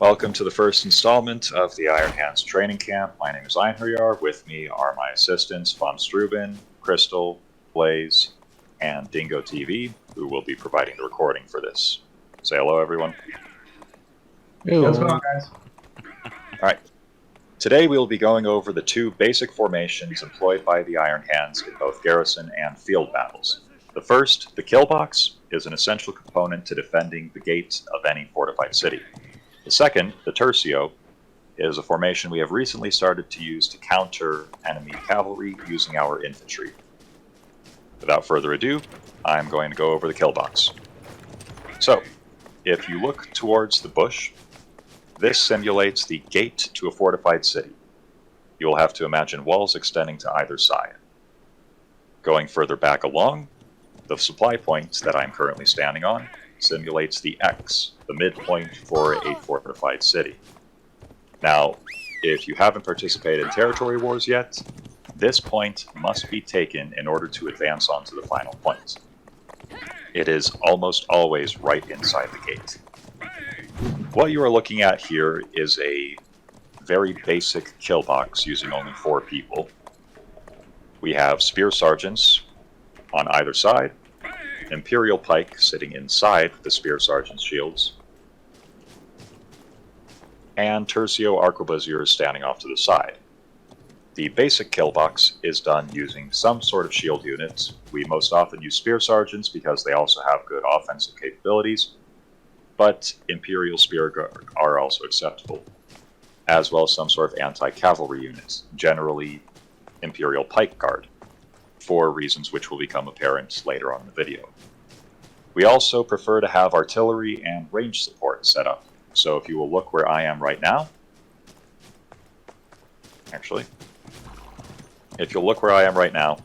Welcome to the first installment of the IronHands training camp. My name is Einherjar. With me are my assistants, Von Struben, Crystal, Blaze, and Dingo TV, who will be providing the recording for this. Say hello, everyone. Hey, how's it going, guys? Alright. Today we will be going over the two basic formations employed by the IronHands in both garrison and field battles. The first, the Killbox, is an essential component to defending the gates of any fortified city. The second, the Tercio, is a formation we have recently started to use to counter enemy cavalry using our infantry. Without further ado, I'm going to go over the Killbox. So, if you look towards the bush, this simulates the gate to a fortified city. You will have to imagine walls extending to either side. Going further back along, the supply point that I'm currently standing on simulates the X, the midpoint for a fortified city. Now, if you haven't participated in territory wars yet, this point must be taken in order to advance on to the final point. It is almost always right inside the gate. What you are looking at here is a very basic kill box using only 4 people. We have spear sergeants on either side, Imperial Pike sitting inside the spear sergeant's shields, and Tercio arquebusiers standing off to the side. The basic kill box is done using some sort of shield units. We most often use spear sergeants because they also have good offensive capabilities, but Imperial Spear Guard are also acceptable, as well as some sort of anti-cavalry units, generally Imperial Pike Guard, for reasons which will become apparent later on in the video. We also prefer to have artillery and range support set up. So if you will look where I am right now, if you'll look where I am right now,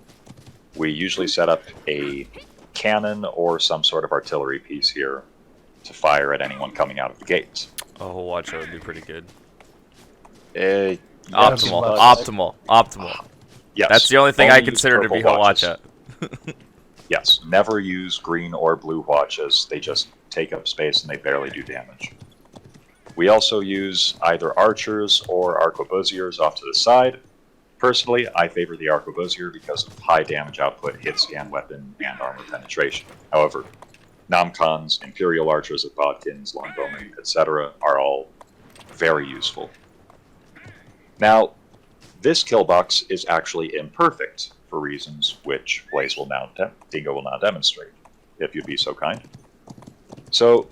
we usually set up a cannon or some sort of artillery piece here to fire at anyone coming out of the gates. A whole watcher would be pretty good. Yes, Optimal. Yes. That's the only thing I Only consider to use be purple watches. Hawacha. Yes, never use green or blue watches. They just take up space and they barely do damage. We also use either archers or arquebusiers off to the side. Personally, I favor the arquebusier because of high damage output, hit scan weapon, and armor penetration. However, Namkhans, Imperial archers at Bodkins, Longbowmen, etc. are all very useful. Now, this kill box is actually imperfect for reasons which Blaze will now Dingo will now demonstrate, if you'd be so kind. So,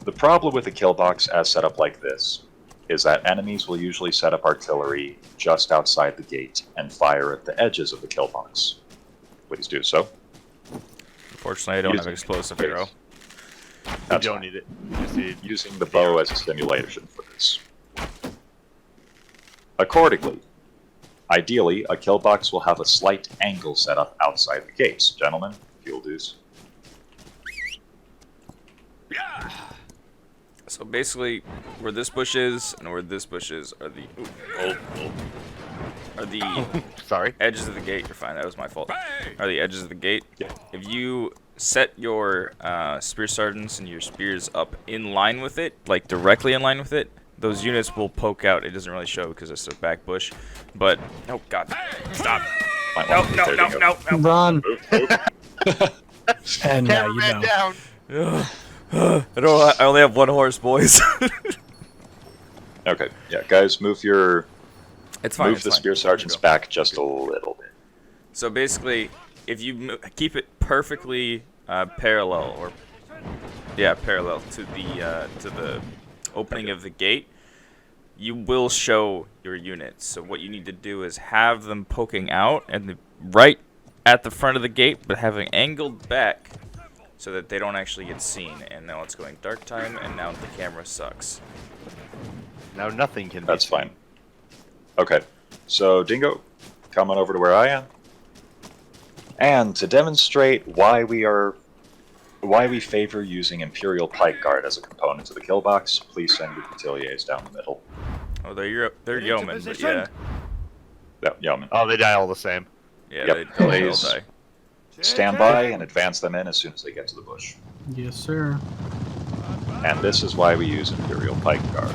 the problem with a kill box as set up like this is that enemies will usually set up artillery just outside the gate and fire at the edges of the kill box. Please do so. Unfortunately, I don't have explosive arrow. You don't need it. Just need using the bow as a simulation for this. Accordingly, ideally, a kill box will have a slight angle set up outside the gates. Gentlemen, if you'll do so. So basically, where this bush is and where this bush is are the Sorry. edges of the gate. You're fine. That was my fault. Are the edges of the gate? Yeah. If you set your spear sergeants and your spears up in line with it, like directly in line with it, those units will poke out. It doesn't really show because it's a back bush, but oh god, stop! No. Run! Move. And now you Cameraman know. down. I only have 1 horse, boys. Okay, yeah, guys, move the It's fine. spear sergeants back just a little bit. So basically, if you keep it perfectly parallel to the opening of the gate, you will show your units. So what you need to do is have them poking out and right at the front of the gate, but having angled back so that they don't actually get seen. And now it's going dark time, and now the camera sucks. Now nothing can be. That's fine. Okay, so Dingo, come on over to where I am. And to demonstrate why we favor using Imperial Pike Guard as a component to the kill box, please send your Coutiliers down the middle. Oh, they're yeomen, but yeah. Yep, yeomen. Oh, they die all the same. Yeah, Yep, they all please. die. Stand by and advance them in as soon as they get to the bush. Yes, sir. And this is why we use Imperial Pike Guard.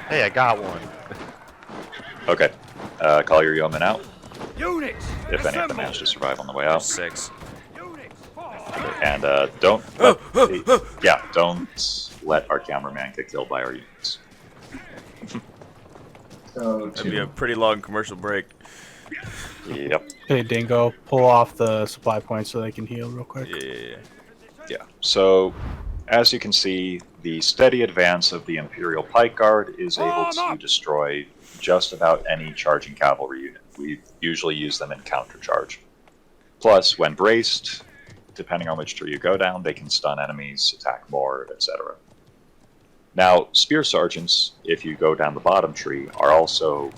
Hey, I got one. Okay, call your yeomen out, Units, if any of them manage to survive on the way out. 6. And don't let our cameraman get killed by our units. So That'd be a 2. pretty long commercial break. Yep. Hey, Dingo, pull off the supply points so they can heal real quick. Yeah. So, as you can see, the steady advance of the Imperial Pike Guard is able to destroy just about any charging cavalry unit. We usually use them in countercharge. Plus, when braced, depending on which tree you go down, they can stun enemies, attack more, etc. Now, spear sergeants, if you go down the bottom tree, are also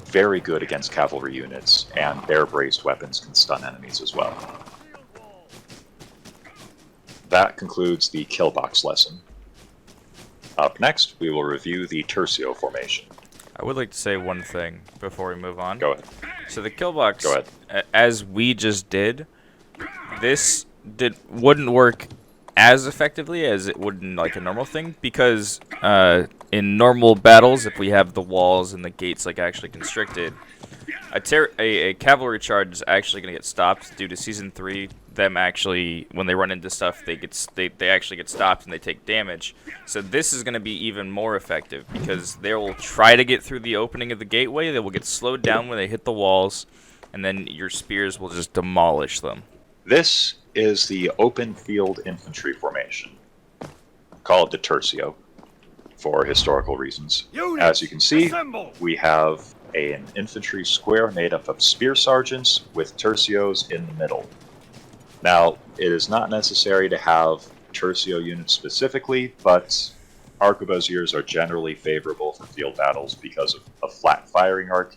very good against cavalry units, and their braced weapons can stun enemies as well. That concludes the Killbox lesson. Up next, we will review the Tercio formation. I would like to say one thing before we move on. Go ahead. So the Killbox, Go ahead. As we just did, this wouldn't work as effectively as it would in like a normal thing, because in normal battles, if we have the walls and the gates like actually constricted, a cavalry charge is actually going to get stopped due to Season 3. Them actually, when they run into stuff, they actually get stopped and they take damage. So this is going to be even more effective, because they will try to get through the opening of the gateway. They will get slowed down when they hit the walls, and then your spears will just demolish them. This is the open field infantry formation, called the Tercio, for historical reasons. As you can see, we have an infantry square made up of spear sergeants with tercios in the middle. Now, it is not necessary to have tercio units specifically, but arquebusiers are generally favorable for field battles because of a flat firing arc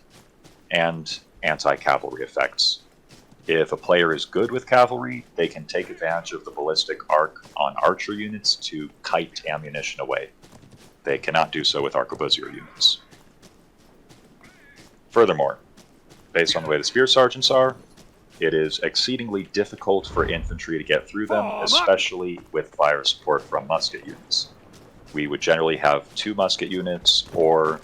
and anti-cavalry effects. If a player is good with cavalry, they can take advantage of the ballistic arc on archer units to kite ammunition away. They cannot do so with arquebusier units. Furthermore, based on the way the spear sergeants are, it is exceedingly difficult for infantry to get through them, especially with fire support from musket units. We would generally have 2 musket units or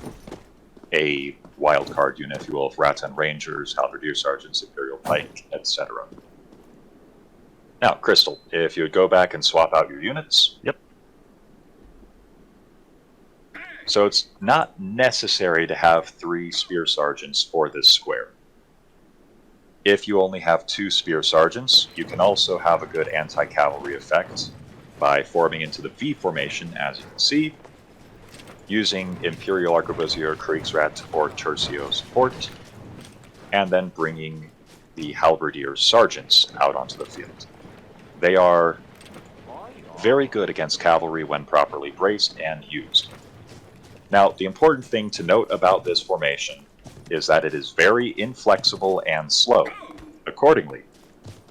a wildcard unit, if you will, of Rattan Rangers, Halberdier Sergeants, Imperial Pike, etc. Now, Crystal, if you would go back and swap out your units. Yep. So it's not necessary to have 3 spear sergeants for this square. If you only have 2 spear sergeants, you can also have a good anti-cavalry effect by forming into the V formation, as you can see, using Imperial Arquebusier, Kriegsrat, or Tercio support, and then bringing the Halberdier Sergeants out onto the field. They are very good against cavalry when properly braced and used. Now, the important thing to note about this formation is that it is very inflexible and slow. Accordingly,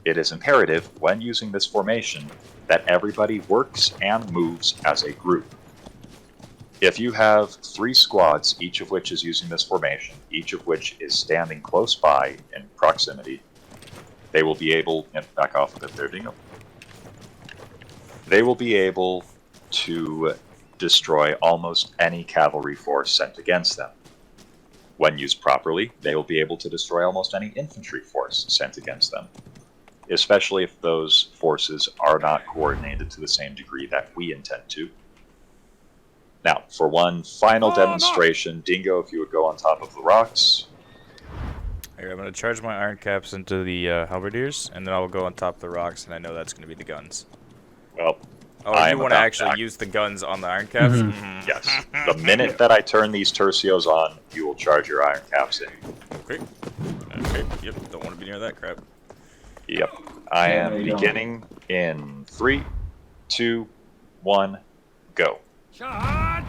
it is imperative when using this formation that everybody works and moves as a group. If you have 3 squads, each of which is using this formation, each of which is standing close by in proximity, they will be able, and back off a bit there, Dingo. They will be able to destroy almost any cavalry force sent against them. When used properly, they will be able to destroy almost any infantry force sent against them, especially if those forces are not coordinated to the same degree that we intend to. Now, for one final demonstration, Dingo, if you would go on top of the rocks. Here, I'm going to charge my iron caps into the halberdiers, and then I'll go on top of the rocks, and I know that's going to be the guns. Well, oh, you want to actually use the guns on the iron caps? Mm-hmm. Yes. The minute that I turn these tercios on, you will charge your iron caps in. Okay. Okay, yep, don't want to be near that crap. Yep. I am beginning in 3, 2, 1, go. Charge!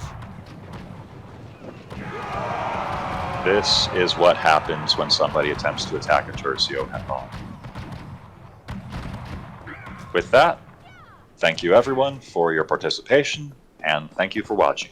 This is what happens when somebody attempts to attack a tercio head on. With that, thank you everyone for your participation, and thank you for watching.